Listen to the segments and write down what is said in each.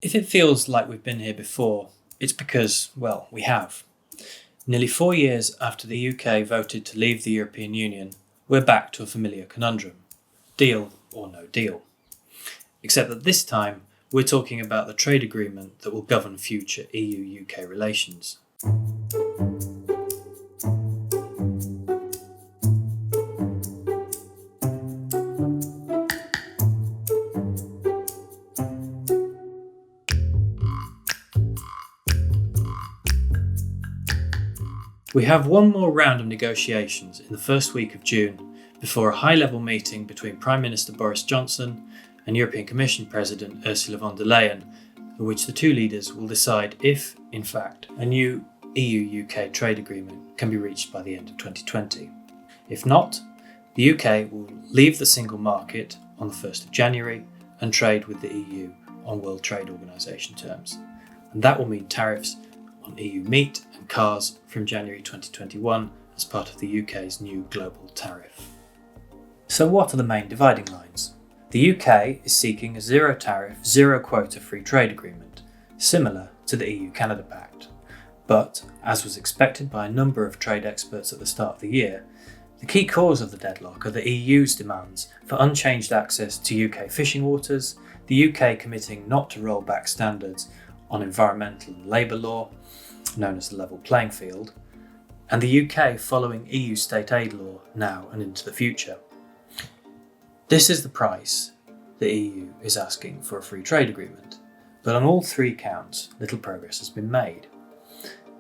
If it feels like we've been here before, it's because, well, we have. Nearly 4 years after the UK voted to leave the European Union, we're back to a familiar conundrum. Deal or no deal. Except that this time, we're talking about the trade agreement that will govern future EU-UK relations. We have one more round of negotiations in the first week of June before a high-level meeting between Prime Minister Boris Johnson and European Commission President Ursula von der Leyen, in which the two leaders will decide if, in fact, a new EU-UK trade agreement can be reached by the end of 2020. If not, the UK will leave the single market on the 1st of January and trade with the EU on World Trade Organization terms. And that will mean tariffs on EU meat and cars from January 2021 as part of the UK's new global tariff. So what are the main dividing lines? The UK is seeking a zero tariff, zero quota free trade agreement, similar to the EU-Canada Pact. But, as was expected by a number of trade experts at the start of the year, the key cause of the deadlock are the EU's demands for unchanged access to UK fishing waters, the UK committing not to roll back standards on environmental and labour law, known as the level playing field, and the UK following EU state aid law now and into the future. This is the price the EU is asking for a free trade agreement, but on all three counts, little progress has been made.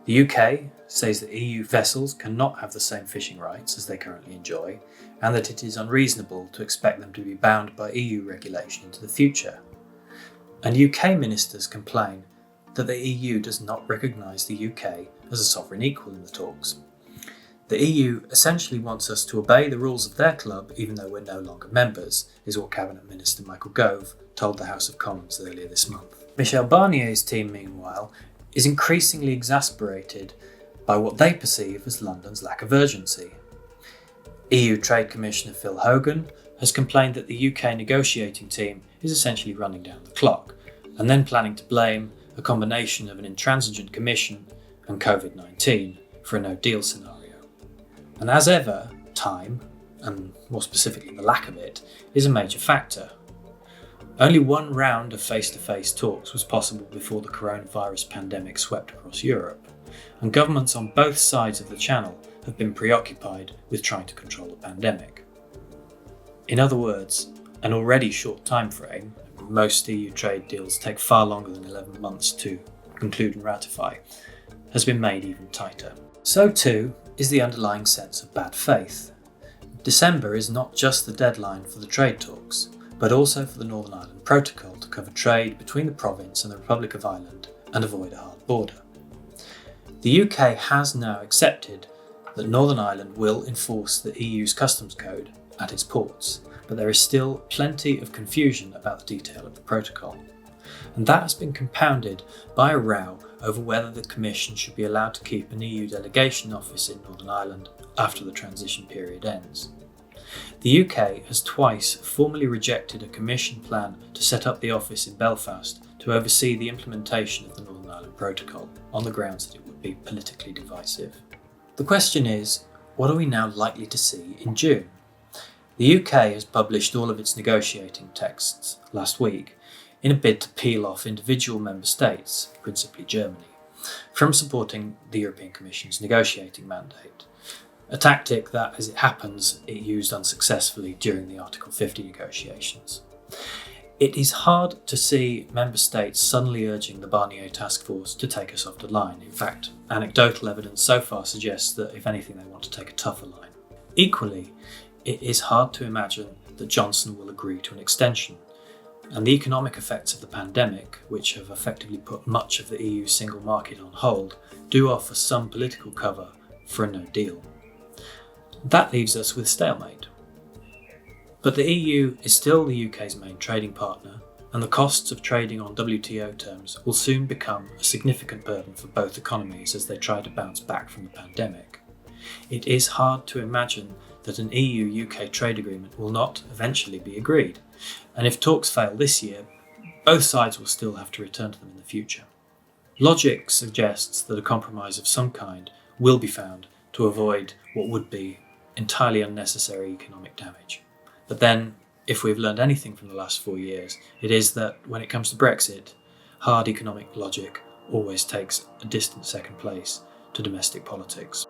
The UK says that EU vessels cannot have the same fishing rights as they currently enjoy, and that it is unreasonable to expect them to be bound by EU regulation into the future. And UK ministers complain that the EU does not recognise the UK as a sovereign equal in the talks. The EU essentially wants us to obey the rules of their club even though we're no longer members, is what Cabinet Minister Michael Gove told the House of Commons earlier this month. Michel Barnier's team, meanwhile, is increasingly exasperated by what they perceive as London's lack of urgency. EU Trade Commissioner Phil Hogan has complained that the UK negotiating team is essentially running down the clock, and then planning to blame a combination of an intransigent Commission and COVID-19 for a no-deal scenario. And as ever, time, and more specifically the lack of it, is a major factor. Only one round of face-to-face talks was possible before the coronavirus pandemic swept across Europe, and governments on both sides of the Channel have been preoccupied with trying to control the pandemic. In other words, an already short time frame, most EU trade deals take far longer than 11 months to conclude and ratify, has been made even tighter. So too is the underlying sense of bad faith. December is not just the deadline for the trade talks, but also for the Northern Ireland Protocol to cover trade between the province and the Republic of Ireland and avoid a hard border. The UK has now accepted that Northern Ireland will enforce the EU's customs code at its ports, but there is still plenty of confusion about the detail of the protocol. And that has been compounded by a row over whether the Commission should be allowed to keep an EU delegation office in Northern Ireland after the transition period ends. The UK has twice formally rejected a Commission plan to set up the office in Belfast to oversee the implementation of the Northern Ireland Protocol on the grounds that it would be politically divisive. The question is, what are we now likely to see in June? The UK has published all of its negotiating texts last week in a bid to peel off individual member states, principally Germany, from supporting the European Commission's negotiating mandate, a tactic that, as it happens, it used unsuccessfully during the Article 50 negotiations. It is hard to see member states suddenly urging the Barnier task force to take a softer line. In fact, anecdotal evidence so far suggests that, if anything, they want to take a tougher line. Equally, it is hard to imagine that Johnson will agree to an extension, and the economic effects of the pandemic, which have effectively put much of the EU single market on hold, do offer some political cover for a no deal. That leaves us with stalemate. But the EU is still the UK's main trading partner, and the costs of trading on WTO terms will soon become a significant burden for both economies as they try to bounce back from the pandemic. It is hard to imagine that an EU-UK trade agreement will not eventually be agreed, and if talks fail this year, both sides will still have to return to them in the future. Logic suggests that a compromise of some kind will be found to avoid what would be entirely unnecessary economic damage. But then, if we've learned anything from the last 4 years, it is that when it comes to Brexit, hard economic logic always takes a distant second place to domestic politics.